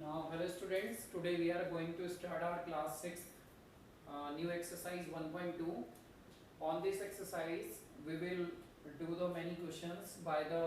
Hello students, today we are going to start our class 6 new exercise 1.2. On this exercise we will do the many questions by the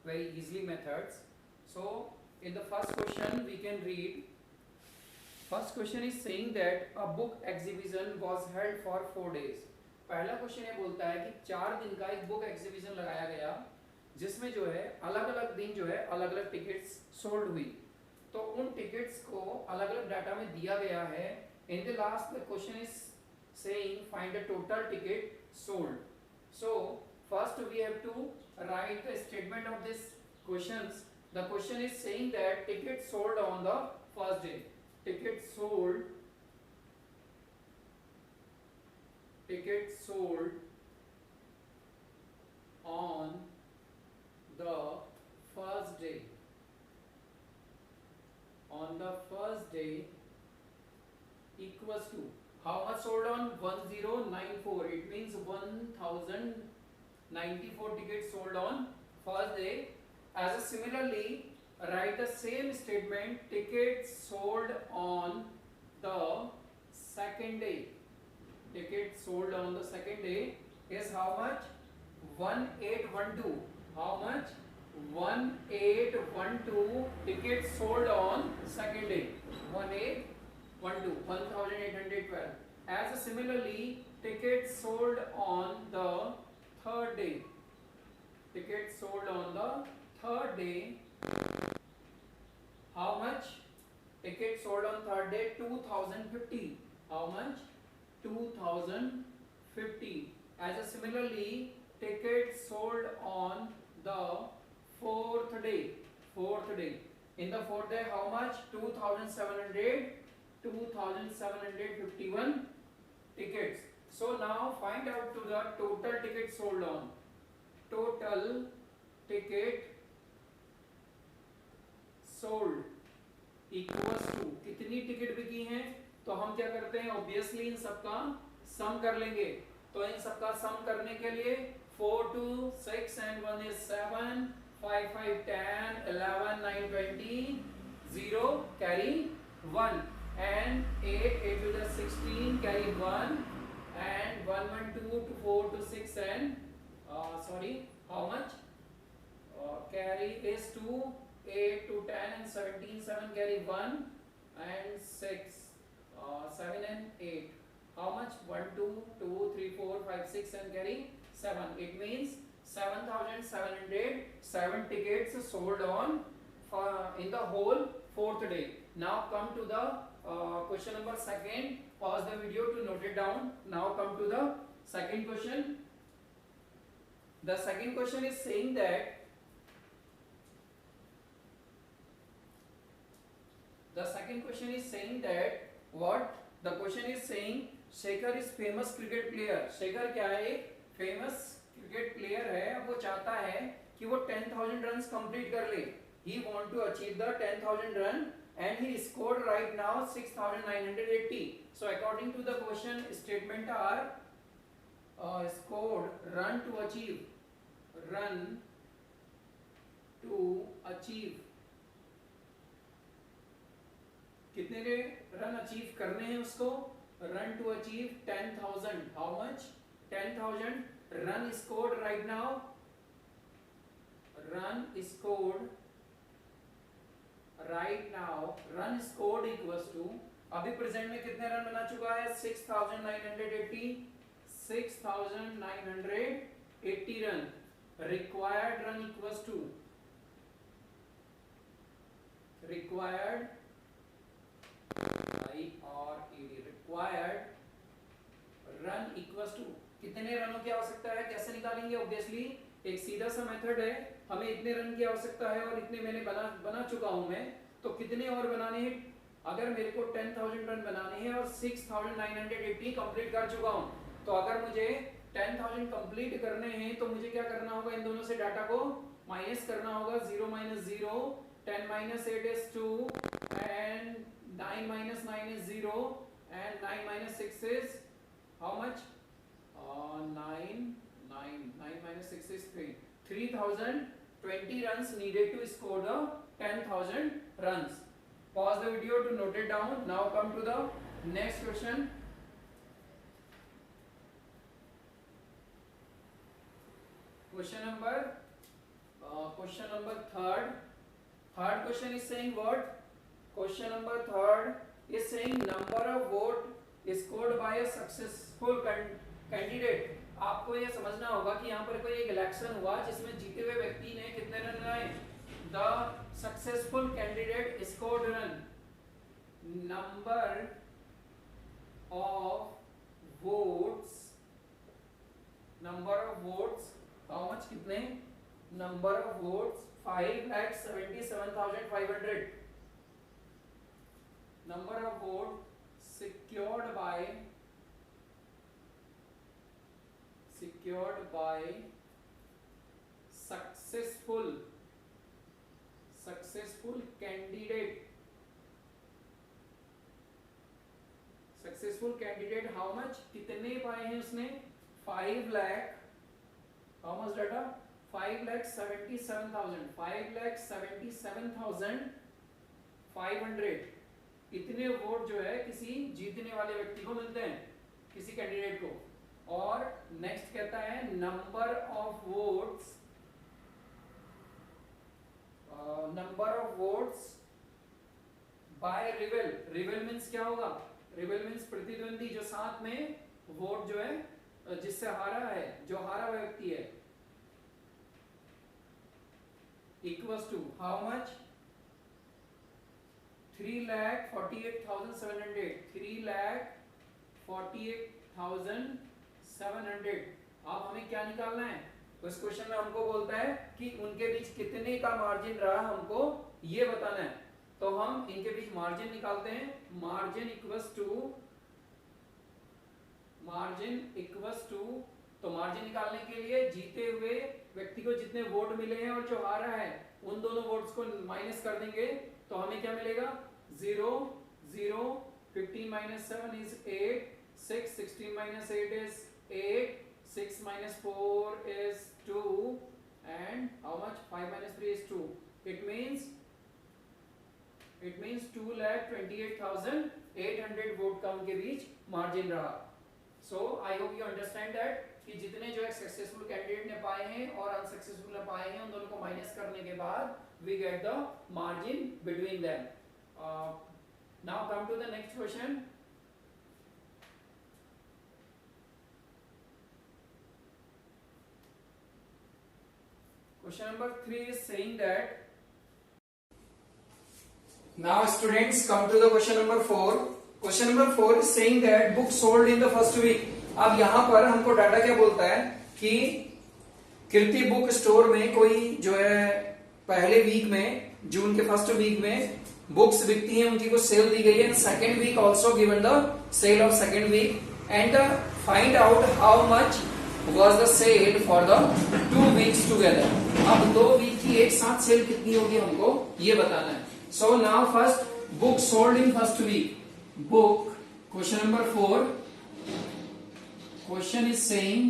very easily methods. So in the first question we can read, first question is saying that a book exhibition was held for 4 days. पहला question ये बोलता है कि 4 दिन का एक book exhibition लगाया गया जिसमें जो है अलग अलग दिन जो है अलग अलग टिकट्स सोल्ड हुई, तो उन टिकट्स को अलग अलग डाटा में दिया गया है. In the last the question is saying find the total ticket sold. So first we have to write the statement of this questions. The question is saying that ticket sold on the first day. Ticket sold on the first day. On the first day equals to how much sold on 1094. It means 1094 tickets sold on first day. As a similarly write the same statement, tickets sold on the second day. Tickets sold on the second day is how much? 1812. How much? 1812 tickets sold on second day. 1812. As a similarly tickets sold on the third day. Tickets sold on the third day. How much? Tickets sold on third day 2050. How much? 2050. As a similarly tickets sold on the fourth day. In the fourth day how much? 2751 tickets. So now find out to the total tickets sold on. Total ticket sold equals to कितनी ticket बिकी हैं, तो हम क्या करते हैं, obviously इन सबका सम कर लेंगे. तो इन सबका सम करने के लिए 4 2 6 and 1 is 7, 5 5 10, 11 9 20, 0 carry 1 and 8 8 to the 16 carry 1 and 1 1 2 to 4 to 6 and how much carry is 2 8 to 10 and 17 7 carry 1 and 6 7 and 8. How much? 1 2 2 3 4 5 6 and carry 7. It means 7707 tickets sold on in the whole fourth day. Now come to the question number second. Pause the video to note it down. Now come to the second question. The second question is saying that what? The question is saying Shekhar is famous cricket player. Shekhar क्या है? एक famous cricket player है. अब वो चाहता है कि वो 10,000 रन कंप्लीट कर ले. He want to achieve the 10,000 run and he scored right now 6,980. So according to the question statement are scored run to achieve कितने रन अचीव करने हैं उसको? Run to achieve 10,000. How much? 10,000. Run scored right now. Run scored equals to, अभी प्रेजेंट में कितने run बना चुका है? 6,980 run. Required run equals to required run equals to कितने रनों की आवश्यकता है? कैसे निकालेंगे? ऑब्वियसली एक सीधा सा मेथड है. हमें इतने रन की आवश्यकता है और इतने मैंने बना चुका हूं मैं, तो कितने और बनाने हैं? अगर मेरे को 10,000 रन बनाने हैं और 6,980 कंप्लीट कर चुका हूं, तो अगर मुझे 10,000 कंप्लीट करने हैं तो मुझे क्या करना होगा? इन दोनों से डाटा को माइनस करना होगा. 0 - 0, 10 - 8 is 2 and 9 - 9 is 0 and 9 - 6 is how much? 9 - 6 is 3. 3,020 runs needed to score the 10,000 runs. pause the video to note it down. Now come to the next question. Question number third. Third question is saying what? Question number third is saying number of vote scored by a successful candidate. आपको ये समझना होगा कि यहाँ पर कोई एक election हुआ जिसमें जीते हुए व्यक्ति ने कितने रन बनाए. The successful candidate scored run. Number of votes. Number of votes. How much? कितने? Number of votes 5,77,500. Number of votes secured by successful candidate. How much? कितने पाए हैं उसने? 5 lakh. How much data? 5,77,500. इतने वोट जो है किसी जीतने वाले व्यक्ति को मिलते हैं, किसी कैंडिडेट को. और नेक्स्ट कहता है number of votes by rival. Rival means क्या होगा? रिवेल मींस प्रतिद्वंदी, जो साथ में वोट जो है जिससे हारा है, जो हारा हुआ व्यक्ति है. Equals to how much? 3,48,700. 3,48,700. अब हमें क्या निकालना है? उस क्वेश्चन में हमको बोलता है कि उनके बीच कितने का मार्जिन रहा, हमको ये बताना है. तो हम इनके बीच मार्जिन निकालते हैं. मार्जिन इक्वल्स टू तो मार्जिन निकालने के लिए जीते हुए व्यक्ति को जितने वोट मिले हैं और जो हारा है उन दोनों वोट्स को माइनस कर देंगे. तो हमें क्या मिलेगा? 0, 0, 15 minus 7 is 8, 6, 16 minus 8 is 8, 6 minus 4 is 2, and how much? 5 minus 3 is 2. It means 2,28,800 vote का उनके बीच मार्जिन रहा. So I hope you understand that कि जितने जो है सक्सेसफुल कैंडिडेट ने पाए हैं और अनसक्सेसफुल ने पाए हैं, उन दोनों को माइनस करने के बाद we get the margin between them. Now come to the next question. Question number 3 is saying that. Now students come to the question number 4. Question number 4 is saying that book sold in the first week. अब यहाँ पर हमको data क्या बोलता है कि कीर्ति book store में कोई जो है पहले वीक में, जून के फर्स्ट वीक में बुक्स बिकती हैं, उनकी कुछ सेल दी गई है. Second week also given the sale of second week and find out how much was the sale for the 2 weeks together. अब 2 वीक की एक साथ सेल कितनी होगी हमको ये बताना है. So now first book sold in first week. Book question number 4. Question is saying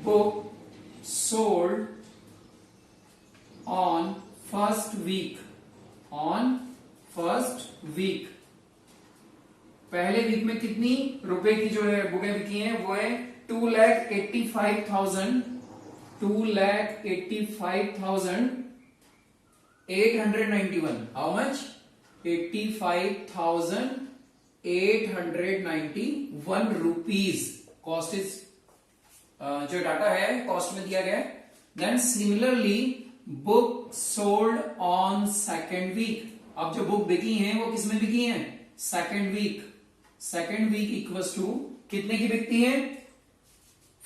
book sold on first week. पहले वीक में कितनी रुपए की जो है बुकें बिकी हैं वो है 2,85,891. How much? 85,891 rupees. Cost is जो डाटा है कॉस्ट में दिया गया है. Then similarly book sold on second week. अब जो बुक बिकी हैं वो किस में बिकी हैं? Second week. Second week equals to कितने की बिकती है?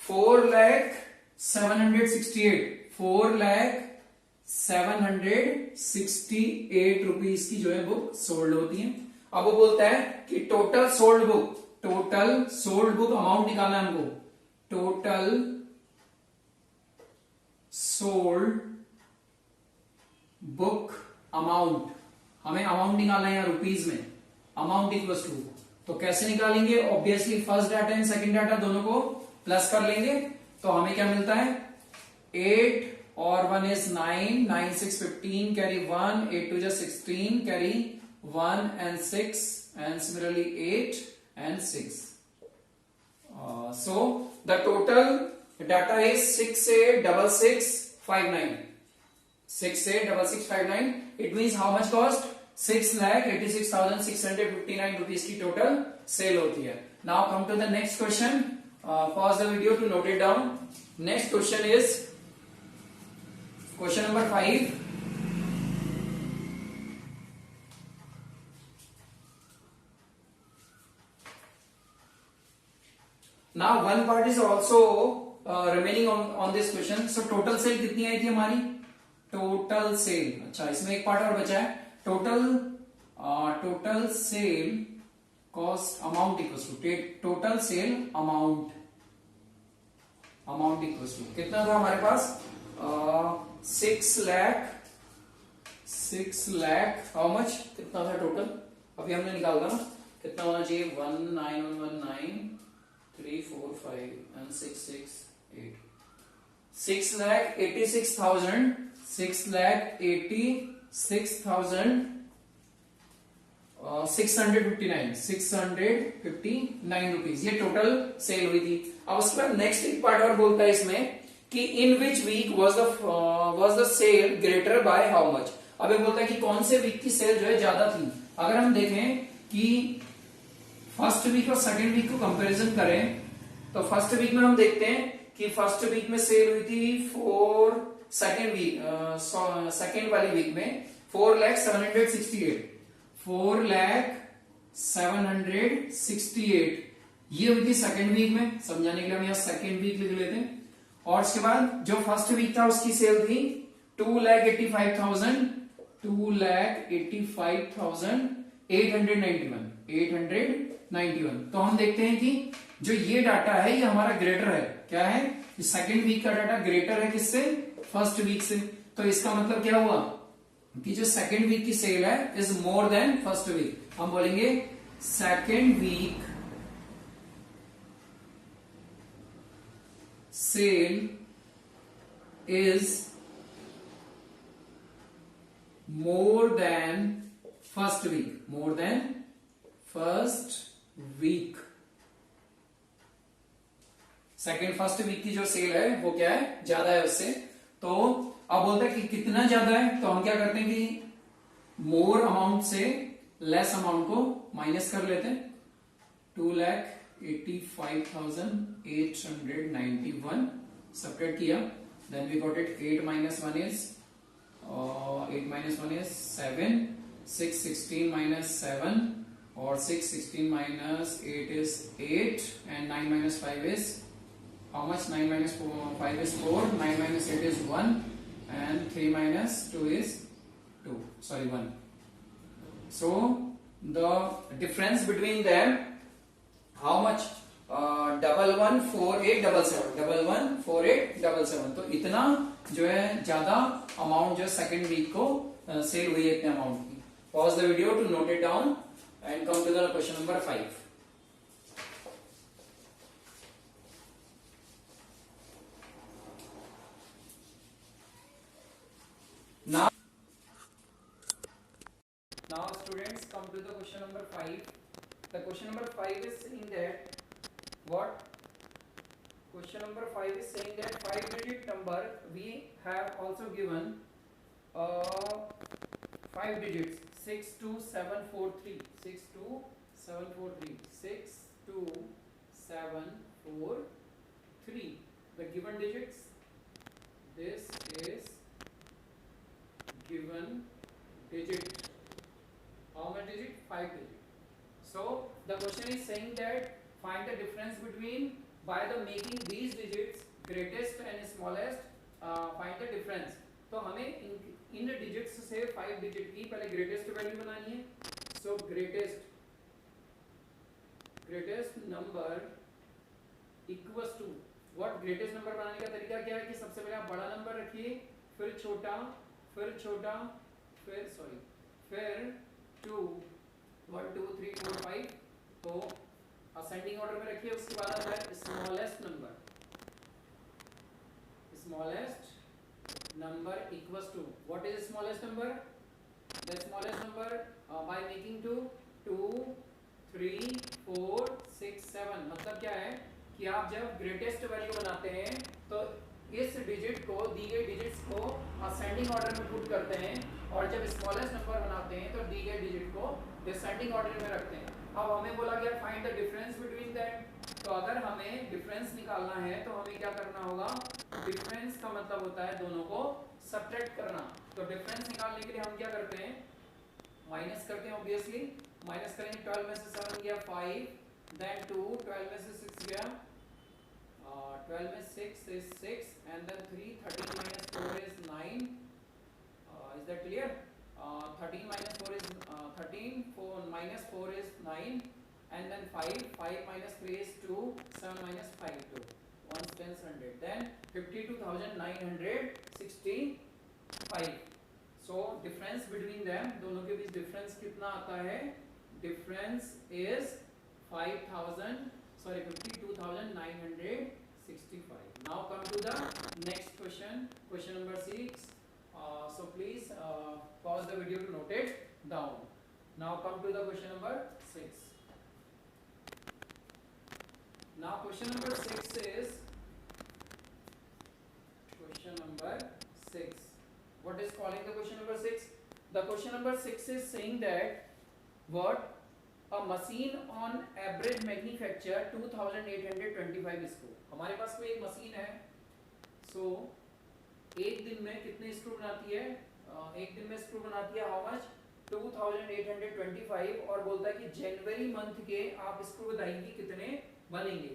4,768. 4,768 रुपीज की जो है बुक सोल्ड होती है. अब वो बोलता है कि टोटल सोल्ड बुक अमाउंट निकालना है हमको. टोटल सोल्ड बुक अमाउंट, हमें अमाउंट निकालना है यहाँ रुपीज में. अमाउंट इक्वल्स टू तो कैसे निकालेंगे? Obviously first data and second data दोनों को प्लस कर लेंगे. तो हमें क्या मिलता है? 8 or 1 is 9, 9 6 15, carry 1, 8 2 just 16, carry 1 and 6, and similarly 8 and 6. So the total data is 686659. 686659. It means how much cost? 6,86,659 rupees की total sale होती है. Now come to the next question. Pause the video to note it down. Next question is question number 5. Now one part is also remaining on this question. So total sale कितनी आई थी हमारी? Total sale. अच्छा, इसमें एक part और बचा है. Total sale cost amount equals to total sale amount equals to कितना था हमारे पास? 6 lakh how much? कितना था टोटल? अभी हमने निकाला ना, कितना होना चाहिए? 19119 3 4 5 and 6 6 8 6,86,659 रुपीज ये टोटल सेल हुई थी. अब उसके बाद नेक्स्ट एक पार्ट और बोलता है इसमें कि in which week was the sale greater by how much. अब ये बोलता है कि कौन से वीक की सेल जो है ज्यादा थी. अगर हम देखें कि फर्स्ट वीक और सेकेंड वीक को कंपैरिजन करें तो फर्स्ट वीक में हम देखते हैं कि फर्स्ट वीक में सेल हुई थी सेकेंड वाली वीक में 4,768 ये हुई थी सेकेंड वीक में. समझाने के लिए हम यहाँ सेकेंड वीक लिख लेते हैं. और उसके बाद जो फर्स्ट वीक था उसकी सेल थी 2,85,891. तो हम देखते हैं कि जो ये डाटा है ये हमारा ग्रेटर है. क्या है? सेकेंड वीक का डाटा ग्रेटर है किससे? फर्स्ट वीक से. तो इसका मतलब क्या हुआ कि जो सेकेंड वीक की सेल है is more than first week. हम बोलेंगे second week sale is more than first week. Second first week की जो सेल है वो क्या है? ज्यादा है उससे. तो अब बोलते हैं कि कितना ज्यादा है, तो हम क्या करते हैं कि मोर अमाउंट से लेस अमाउंट को माइनस कर लेते हैं. 2,85,891 सब्ट्रैक्ट किया. Then we got it 8 minus 1 is 7. 6 16 minus 7 or 6 16 minus 8 is 8 and 9 minus 5 is how much? 9 minus 5 is 4. 9 minus 8 is 1 and 3 minus 2 is 2. Sorry, 1. So the difference between them how much? 114877. तो इतना जो है ज्यादा amount जो second week को cell हुई है इतने अमाउंट की. Pause the video to note it down and come to the question number 5. Now students, come to the question number 5. The question number 5 is saying that what? Question number 5 is saying that 5-digit number we have also given 5 digits 62743. 62743. The given digits. This is given digit. How many digit? 5 digit. So the question is saying that find the difference between by the making these digits greatest and smallest. Find the difference. तो हमें इन digits से 5 digit की पहले greatest value बनानी है. सो greatest number equals to what? Greatest number बनाने का तरीका क्या है कि सबसे पहले आप बड़ा नंबर रखिए, फिर छोटा, फिर 2 1 2 3 4 5. तो असेंडिंग ऑर्डर में रखिए. उसके बाद आता है smallest number equals to, what is the smallest number? The smallest number by making 2 3 4 6 7, मतलब क्या है कि आप जब ग्रेटेस्ट वैल्यू बनाते हैं तो इस डिजिट को, दी गई डिजिट्स को असेंडिंग ऑर्डर में पुट करते हैं, और जब स्मॉलेस्ट नंबर बनाते हैं तो दी गई डिजिट को डिसेंडिंग ऑर्डर में रखते हैं। अब हमें बोला गया find the difference between that, तो अगर हमें डिफरेंस निकालना है तो हमें क्या करना होगा? डिफरेंस का मतलब होता है दोनों को सब्ट्रैक्ट करना। तो डिफरेंस निकालने के लिए हम क्या करते हैं? माइनस करते हैं ऑब्वियसली। माइनस करेंगे, 12 में से 7 गया 5, देन 2, 12 में से 6 गया 12 में 6 is 6, and then 3, 13 minus 4 is 9. Is that clear? 13 minus 4 is 13, 4 minus 4 is 9, and then 5 minus 3 is 2, 7 minus 5 2, 1 tens 100, then 52,965. So difference between them, दोनों के बीच difference कितना आता है? Difference is 52,965. Now come to the next question, question number 6. So please pause the video to note it down. Now come to the question number 6. Now question number 6 is, question number 6. What is calling the question number 6? The question number 6 is saying that what a machine on average manufacture 2825 screw. हमारे पास कोई एक machine है, so एक दिन में कितने screw बनाती है? एक दिन में स्क्रू बनाती है हाउ मच? 2825, और बोलता है कि जनवरी मंथ के आप स्क्रू बताएंगे कितने बनेंगे।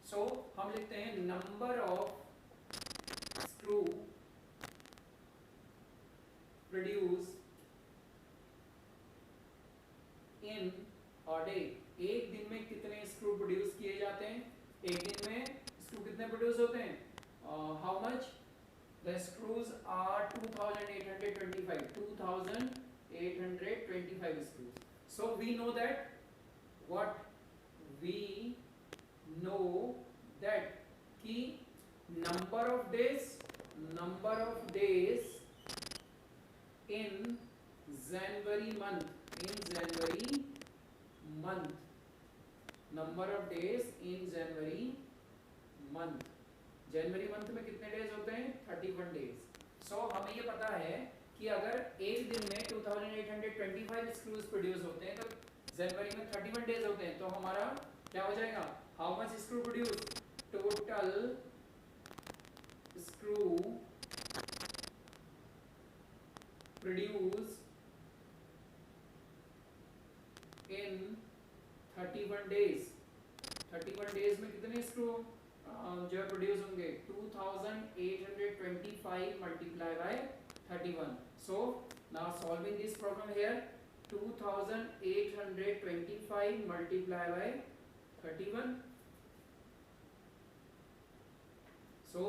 सो हम लिखते हैं number of screw produce in a day. एक दिन में कितने स्क्रू प्रोड्यूस किए जाते हैं? एक दिन में स्क्रू कितने प्रोड्यूस होते हैं? How much? The screws are 2825 screws. So we know that कि number of days in January month, number of days in January month, January month में कितने डेज होते हैं? 31 डेज। सो हमें ये पता है कि अगर एक दिन में 2825 स्क्रूज प्रोड्यूस होते हैं तो जनवरी में 31 डेज होते हैं, तो हमारा क्या हो जाएगा? How much screw produce? Total screw produce in 31 days. 31 days में कितने स्क्रू जो प्रोड्यूस होंगे? 2825 multiplied by 31. So now solving this problem here, 2825 multiplied by 31. So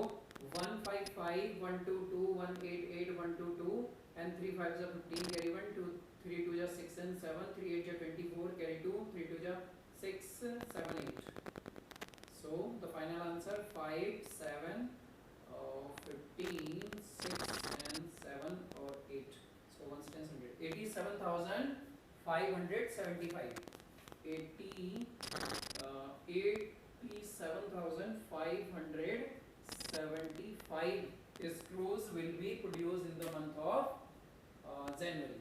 155, 122, 188, 122, and 3 5s are 15, carry 1, 2 3 2 are 6 and 7, 3 8 are 24, carry 2, 3 2 are 6 7 8. So the final answer 5 7 15 6 and 7 or 8. So 1 stands 100. 87,575. 87,575 screws will be produced in the month of January.